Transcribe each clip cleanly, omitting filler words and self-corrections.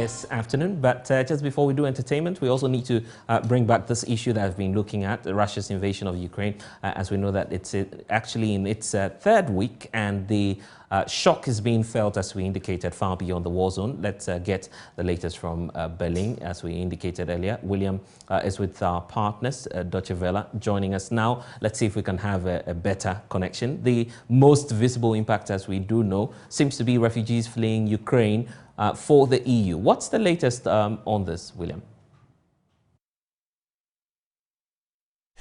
this afternoon. But just before we do entertainment, we also need to bring back this issue that I've been looking at, Russia's invasion of Ukraine, as we know that it's actually in its third week, and the shock is being felt, as we indicated, far beyond the war zone. Let's get the latest from Berlin, as we indicated earlier. William is with our partners, Deutsche Welle, joining us now. Let's see if we can have a better connection. The most visible impact, as we do know, seems to be refugees fleeing Ukraine for the EU. What's the latest on this, William?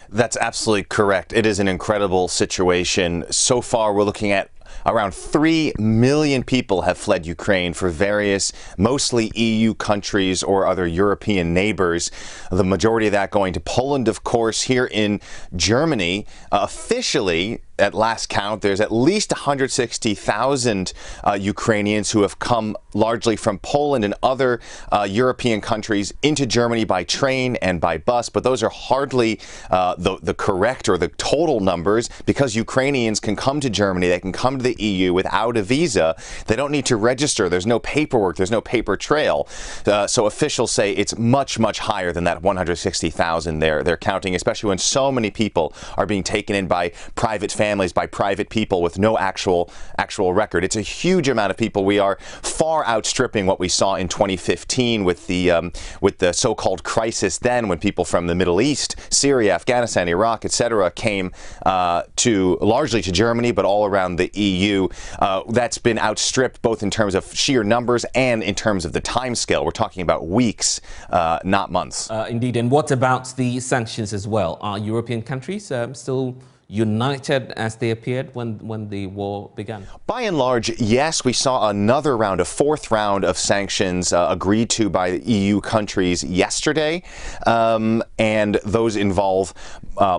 That's absolutely correct. It is an incredible situation. So far, we're looking at around 3 million people have fled Ukraine for various, mostly EU countries or other European neighbors. The majority of that going to Poland, of course. Here in Germany, officially, at last count, there's at least 160,000 Ukrainians who have come largely from Poland and other European countries into Germany by train and by bus. But those are hardly the correct or the total numbers, because Ukrainians can come to Germany, they can come to the EU without a visa. They don't need to register. There's no paperwork. There's no paper trail. So officials say it's much, much higher than that 160,000 they're counting, especially when so many people are being taken in by private families, by private people with no actual record. It's a huge amount of people. We are far outstripping what we saw in 2015 with the so-called crisis then, when people from the Middle East, Syria, Afghanistan, Iraq, etc., came largely to Germany, but all around the EU. That's been outstripped both in terms of sheer numbers and in terms of the time scale. We're talking about weeks, not months. Indeed. And what about the sanctions as well? Are European countries still united as they appeared when the war began? By and large, yes. We saw another round, a fourth round of sanctions agreed to by EU countries yesterday, and those involve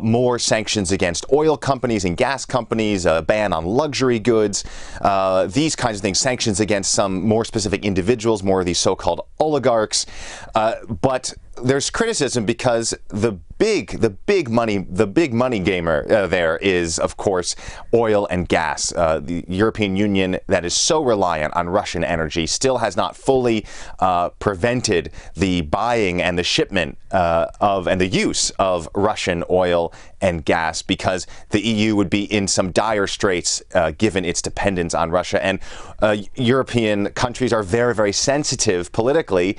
more sanctions against oil companies and gas companies, a ban on luxury goods, these kinds of things, sanctions against some more specific individuals, more of these so-called oligarchs. But there's criticism because the big money gamer there is, of course, oil and gas. The European Union, that is so reliant on Russian energy, still has not fully prevented the buying and the shipment and the use of Russian oil and gas, because the EU would be in some dire straits given its dependence on Russia. And European countries are very, very sensitive politically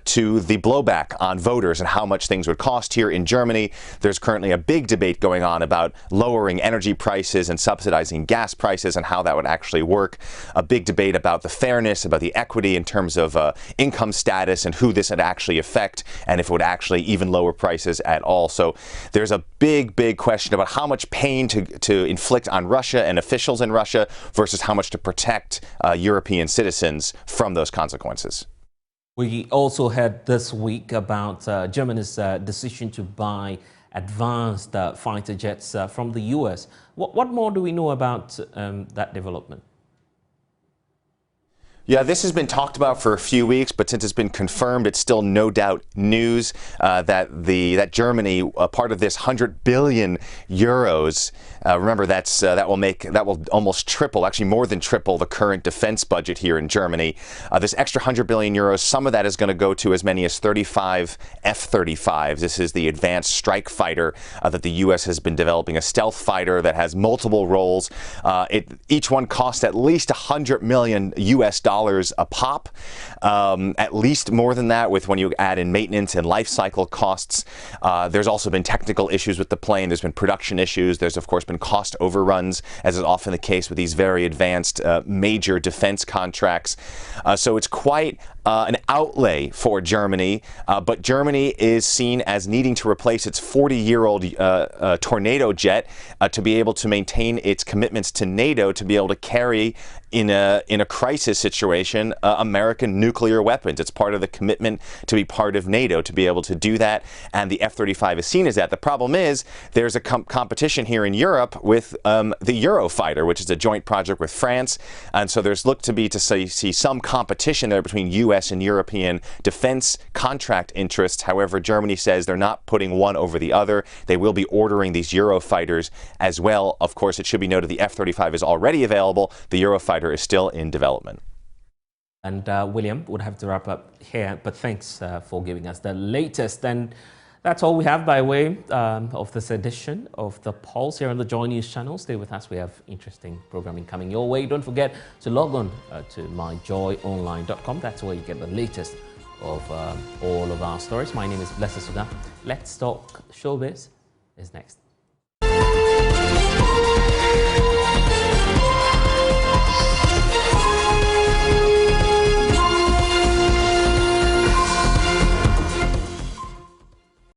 to the blowback on voters and how much things would cost. Here in Germany, there's currently a big debate going on about lowering energy prices and subsidizing gas prices and how that would actually work. A big debate about the fairness, about the equity in terms of income status and who this would actually affect, and if it would actually even lower prices at all. So there's a big question about how much pain to inflict on Russia and officials in Russia versus how much to protect European citizens from those consequences. We also heard this week about Germany's decision to buy advanced fighter jets from the US. What more do we know about that development? Yeah, this has been talked about for a few weeks, but since it's been confirmed, it's still no doubt news that Germany, part of this 100 billion euros, remember that will almost triple, actually more than triple, the current defense budget here in Germany. This extra 100 billion euros, some of that is going to go to as many as 35 F-35s. This is the advanced strike fighter that the U.S. has been developing, a stealth fighter that has multiple roles. Each one costs at least $100 million US a pop, at least more than that when you add in maintenance and life cycle costs. There's also been technical issues with the plane. There's been production issues. There's, of course, been cost overruns, as is often the case with these very advanced major defense contracts. So it's quite an outlay for Germany, but Germany is seen as needing to replace its 40-year-old Tornado jet to be able to maintain its commitments to NATO, to be able to carry in a crisis situation American nuclear weapons. It's part of the commitment to be part of NATO, to be able to do that, and the F-35 is seen as that. The problem is there's a competition here in Europe with the Eurofighter, which is a joint project with France, and so there's looked to be to see some competition there between U.S. and European defense contract interests. However, Germany says they're not putting one over the other. They will be ordering these Eurofighters as well. Of course, it should be noted the F-35 is already available. The Eurofighter is still in development. And William would have to wrap up here, but thanks for giving us the latest. And that's all we have by way of this edition of The Pulse here on the Joy News channel. Stay with us. We have interesting programming coming your way. Don't forget to log on to myjoyonline.com. That's where you get the latest of all of our stories. My name is Blessed Suga. Let's Talk Showbiz is next.